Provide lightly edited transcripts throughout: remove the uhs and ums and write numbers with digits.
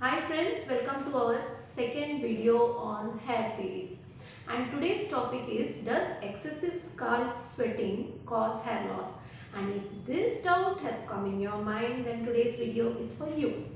Hi friends, welcome to our second video on hair series. And today's topic is, does excessive scalp sweating cause hair loss? And if this doubt has come in your mind, then today's video is for you.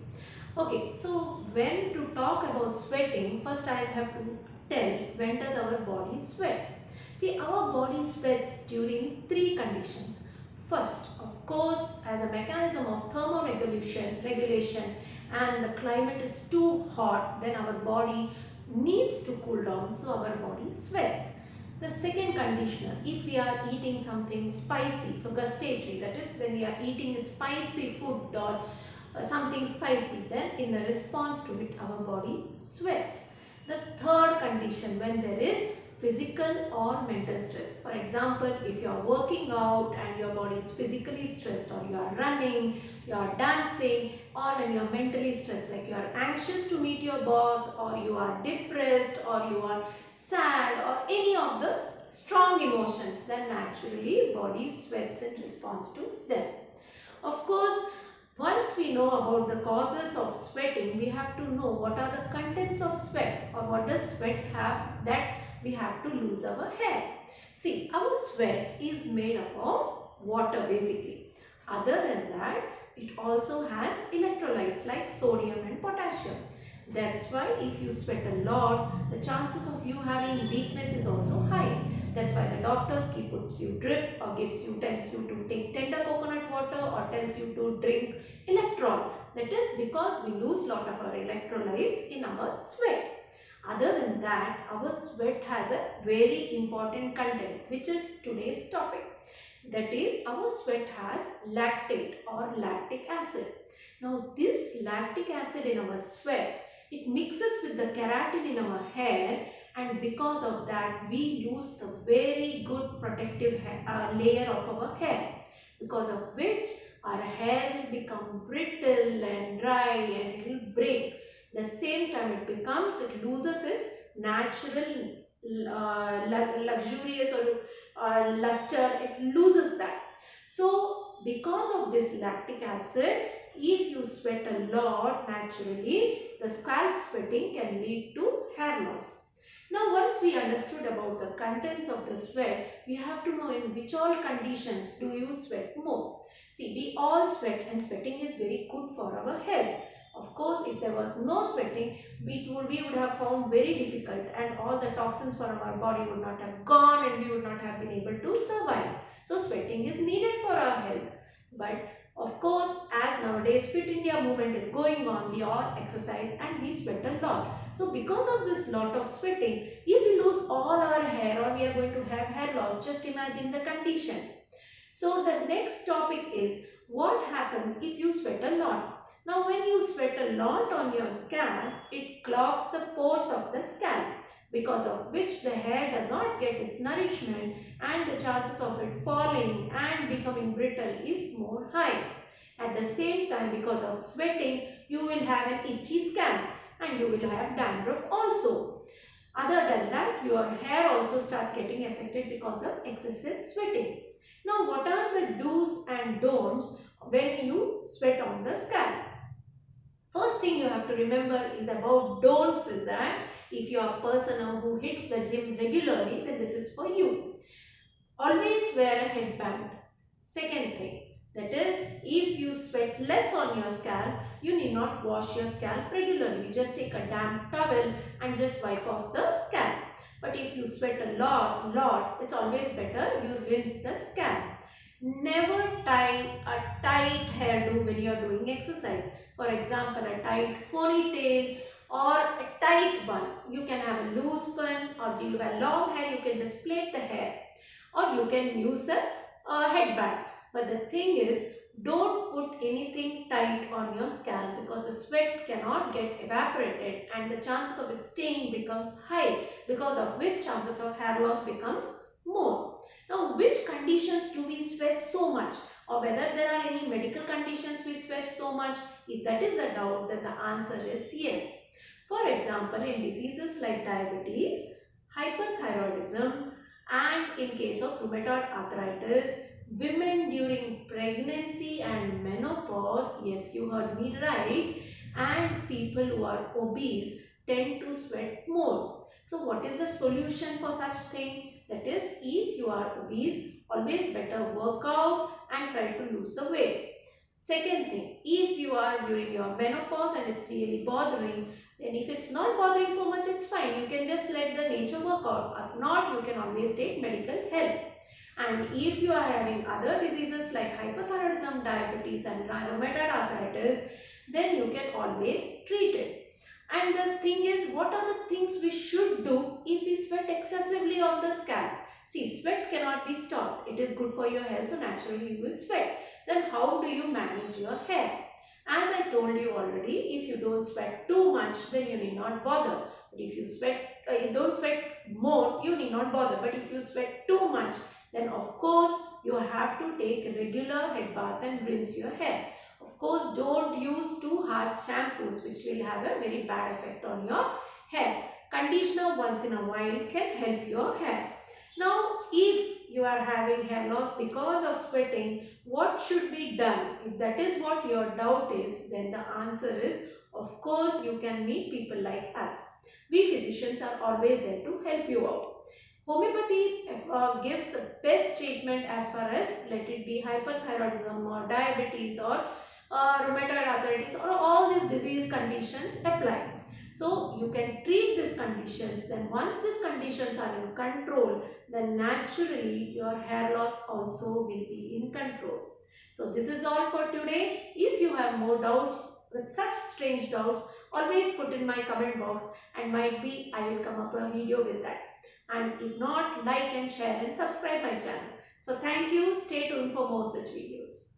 Okay, so when to talk about sweating, first I have to tell when does our body sweat. See, our body sweats during three conditions. First, of course, as a mechanism of regulation, and the climate is too hot, then our body needs to cool down, so our body sweats. The second conditioner, if we are eating something spicy, so gustatory, that is when we are eating spicy food or something spicy, then in the response to it our body sweats. The third condition, when there is physical or mental stress. For example, if you are working out and your body is physically stressed, or you are running, you are dancing, or when you are mentally stressed, like you are anxious to meet your boss, or you are depressed, or you are sad, or any of the strong emotions, then naturally body sweats in response to them. Of course, once we know about the causes of sweating, we have to know what are the contents of sweat, or what does sweat have that we have to lose our hair. See, our sweat is made up of water basically. Other than that, it also has electrolytes like sodium and potassium. That's why if you sweat a lot, the chances of you having weakness is also high. That's why the doctor puts you drip, or tells you to take tender coconut water, or tells you to drink electrol. That is because we lose lot of our electrolytes in our sweat. Other than that, our sweat has a very important content, which is today's topic. That is, our sweat has lactate or lactic acid. Now this lactic acid in our sweat, it mixes with the keratin in our hair, and because of that we lose the very good protective layer of our hair, because of which our hair will become brittle and dry and it will break. The same time it loses its natural luxurious or luster, it loses that. So because of this lactic acid, if you sweat a lot, naturally the scalp sweating can lead to hair loss. Now once we understood about the contents of the sweat, we have to know in which all conditions do you sweat more. See, we all sweat, and sweating is very good for our health. Of course, if there was no sweating, we would have found very difficult, and all the toxins from our body would not have gone, and we would not have been able to survive. So sweating is needed for our health. But of course, as nowadays Fit India movement is going on, we all exercise and we sweat a lot. So because of this lot of sweating, if we lose all our hair, or we are going to have hair loss, just imagine the condition. So the next topic is, what happens if you sweat a lot? Now when you sweat a lot on your scalp, it clogs the pores of the scalp, because of which the hair does not get its nourishment, and the chances of it falling and becoming brittle is more high. At the same time, because of sweating, you will have an itchy scalp, and you will have dandruff also. Other than that, your hair also starts getting affected because of excessive sweating. Now what are the do's and don'ts when you sweat on the scalp? First thing you have to remember is about don'ts is that if you are a person who hits the gym regularly, then this is for you. Always wear a headband. Second thing, that is, if you sweat less on your scalp, you need not wash your scalp regularly. You just take a damp towel and just wipe off the scalp. But if you sweat a lots, it's always better you rinse the scalp. Never tie a tight hairdo when you are doing exercise. For example, a tight ponytail or a tight bun. You can have a loose bun, or do you have long hair, you can just plait the hair, or you can use a headband. But the thing is, don't put anything tight on your scalp, because the sweat cannot get evaporated, and the chances of it staying becomes high, because of which chances of hair loss becomes more. Now, which conditions do we sweat so much, or whether there are any medical conditions we sweat so much? If that is a doubt, then the answer is yes. For example, in diseases like diabetes, hyperthyroidism, and in case of rheumatoid arthritis, women during pregnancy and menopause, yes, you heard me right, and people who are obese tend to sweat more. So what is the solution for such thing? That is, if you are obese, always better work out and try to lose the weight. Second thing, if you are during your menopause and it's really bothering, then if it's not bothering so much, it's fine. You can just let the nature work out. If not, you can always take medical help. And if you are having other diseases like hypothyroidism, diabetes and rheumatoid arthritis, then you can always treat it. And the thing is, what are the things we should do if we sweat excessively on the scalp? See, sweat cannot be stopped. It is good for your health, so naturally you will sweat. Then how do you manage your hair? As I told you already, if you don't sweat too much, then you need not bother. But if you don't sweat more, you need not bother. But if you sweat too much, then of course you have to take regular head baths and rinse your hair. Of course, don't use too harsh shampoos, which will have a very bad effect on your hair. Conditioner once in a while can help your hair. Now, if you are having hair loss because of sweating, what should be done? If that is what your doubt is, then the answer is, of course, you can meet people like us. We physicians are always there to help you out. Homeopathy gives the best treatment as far as, let it be hyperthyroidism or diabetes or rheumatoid arthritis or all these disease conditions apply. So you can treat these conditions. Then once these conditions are in control, then naturally your hair loss also will be in control. So this is all for today. If you have more doubts with such strange doubts, always put in my comment box and might be I will come up a video with that. And if not, like and share and subscribe my channel. So thank you. Stay tuned for more such videos.